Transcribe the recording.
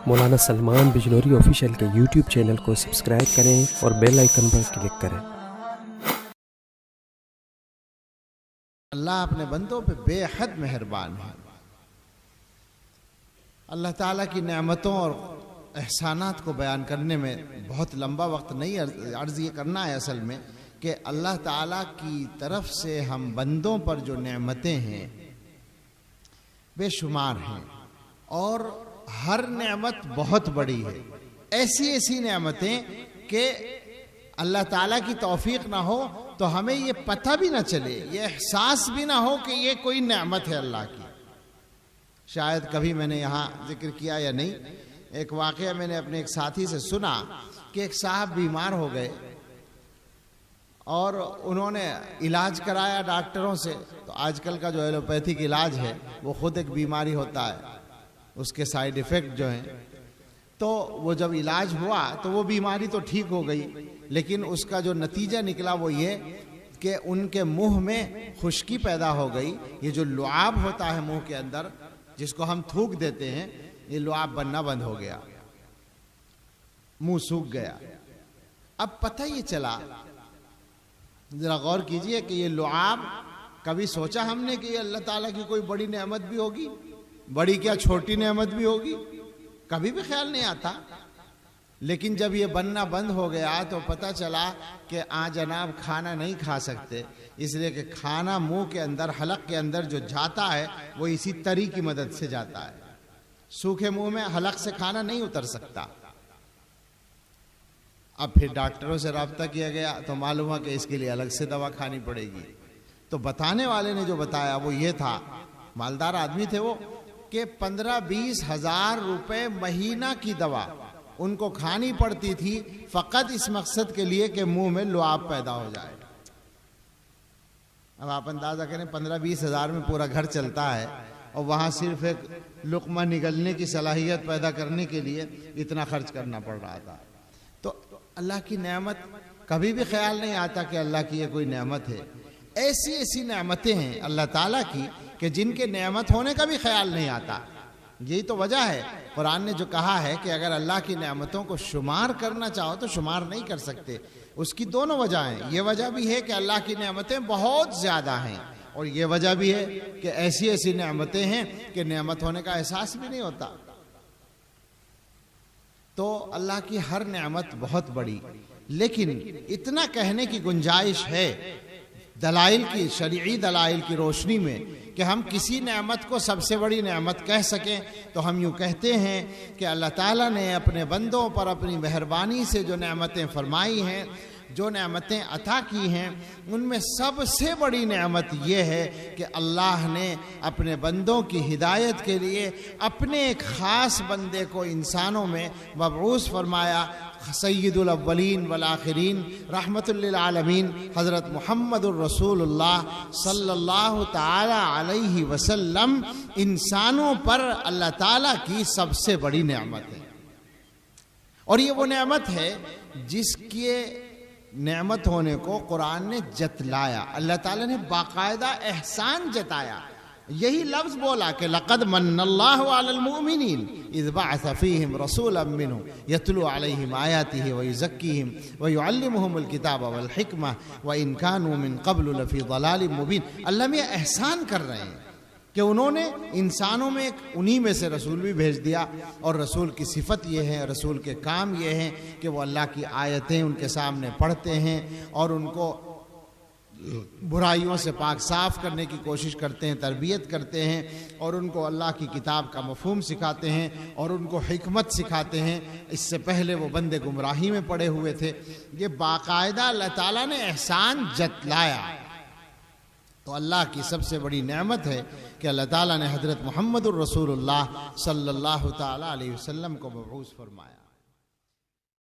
मौलाना Salman Bijnori official के YouTube channel को subscribe करें और बेल आइकन पर क्लिक करें। अल्लाह अपने बंदों पे बेहद मेहरबान है। अल्लाह ताला की नेमतों और एहसानात को बयान करने में बहुत लंबा वक्त नहीं, अर्ज़ ये करना है असल में कि अल्लाह ताला की तरफ से हम बंदों पर जो नेमतें हैं बेशुमार हैं और हर नेमत बहुत बड़ी है। ऐसी ऐसी नेमतें कि अल्लाह ताला की तौफीक ना हो तो हमें ये पता भी ना चले, ये एहसास भी ना हो कि ये कोई नेमत है अल्लाह की। शायद कभी मैंने यहाँ जिक्र किया या नहीं, एक वाक़या मैंने अपने एक साथी से सुना कि एक साहब बीमार हो गए और उन्होंने इलाज कराया डॉक्टरों से। तो आजकल का जो एलोपैथिक इलाज है वो खुद एक बीमारी होता है, उसके साइड इफ़ेक्ट जो हैं। तो वो जब इलाज हुआ तो वो बीमारी तो ठीक हो गई, लेकिन उसका जो नतीजा निकला वो ये कि उनके मुंह में खुश्की पैदा हो गई। ये जो लुआब होता है मुंह के अंदर जिसको हम थूक देते हैं, ये लुआब बनना बंद हो गया, मुंह सूख गया। अब पता ये चला, जरा गौर कीजिए कि ये लुआब, कभी सोचा हमने कि ये अल्लाह ताला की कोई बड़ी नेमत भी होगी? बड़ी क्या छोटी नेमत भी होगी, कभी भी ख्याल नहीं आता। लेकिन जब ये बनना बंद हो गया तो पता चला कि जनाब खाना नहीं खा सकते, इसलिए कि खाना मुंह के अंदर, हलक के अंदर जो जाता है वो इसी तरी की मदद से जाता है। सूखे मुंह में हलक से खाना नहीं उतर सकता। अब फिर डॉक्टरों से रब्ता किया गया तो मालूम हुआ कि इसके लिए अलग से दवा खानी पड़ेगी। तो बताने वाले ने जो बताया वो ये था, मालदार आदमी थे वो, कि 15-20 हज़ार रुपए महीना की दवा उनको खानी पड़ती थी फ़कत इस मकसद के लिए कि मुंह में लुआब पैदा हो जाए। अब आप अंदाज़ा करें 15-20 हज़ार में पूरा घर चलता है और वहाँ सिर्फ एक लुक़मा निगलने की सलाहियत पैदा करने के लिए इतना खर्च करना पड़ रहा था। तो अल्लाह की नेमत कभी भी ख्याल नहीं आता कि अल्लाह की ये कोई नेमत है। ऐसी ऐसी नेमतें हैं अल्लाह ताला की कि जिनके नेमत होने का भी ख्याल नहीं आता। यही तो वजह है कुरान ने जो कहा है कि अगर अल्लाह की नेमतों को शुमार करना चाहो तो शुमार नहीं कर सकते। उसकी दोनों वजह हैं। ये वजह भी है कि अल्लाह की नेमतें बहुत ज़्यादा हैं, और ये वजह भी है कि ऐसी ऐसी नेमतें हैं कि नेमत होने का एहसास भी नहीं होता। तो अल्लाह की हर नेमत बहुत बड़ी, लेकिन इतना कहने की गुंजाइश है दलाइल की, शरीई दलाइल की रोशनी में, कि हम किसी नेमत को सबसे बड़ी नेमत कह सकें तो हम यूँ कहते हैं कि अल्लाह ताला ने अपने बंदों पर अपनी मेहरबानी से जो नेमतें फरमाई हैं, जो नेमतें अता की हैं, उनमें सबसे बड़ी नेमत ये है कि अल्लाह ने अपने बंदों की हिदायत के लिए अपने एक ख़ास बंदे को इंसानों में मबऊस फरमाया, सय्यदुल अव्वलीन वल आखिरीन रहमतुल लिल आलमीन हज़रत मुहम्मदुर रसूलुल्लाह सल्लल्लाहु ताला अलैहि वसल्लम इंसानों पर अल्लाह ताला की सबसे बड़ी नेमत है। और ये वो नेमत है जिसके नेमत होने को कुरान ने जतलाया, अल्लाह ताला ने बाकायदा एहसान जताया। यही लफ्ज़ बोला कि लक़द मन्नल्लाहु अलल मुमिनीन इज़ बअस फ़ीहिम रसूलन मिन्हुम यतलू अलैहिम आयातिहि व युज़क्कीहिम व युअल्लिमुहुमुल किताब वल हिकमा व इन कानू मिन क़ब्लु लफ़ी ज़लालिम मुबीन। अल्लाह में एहसान कर रहे हैं कि उन्होंने इंसानों में एक उन्हीं में से रसूल भी भेज दिया, और रसूल की सिफत ये है, रसूल के काम ये हैं कि वो अल्लाह की आयतें उनके सामने पढ़ते हैं और उनको बुराइयों से पाक साफ करने की कोशिश करते हैं, तरबियत करते हैं, और उनको अल्लाह की किताब का मफ़हूम सिखाते हैं और उनको हिकमत सिखाते हैं। इससे पहले वो बंदे गुमराही में पड़े हुए थे। ये बाकायदा अल्लाह ताला ने एहसान जतलाया। तो अल्लाह की सबसे बड़ी नेमत है कि अल्लाह ताला ने हज़रत मुहम्मदुर रसूलुल्लाह सल्लल्लाहु ताला अलैहि वसल्लम को मबऊस फरमाया।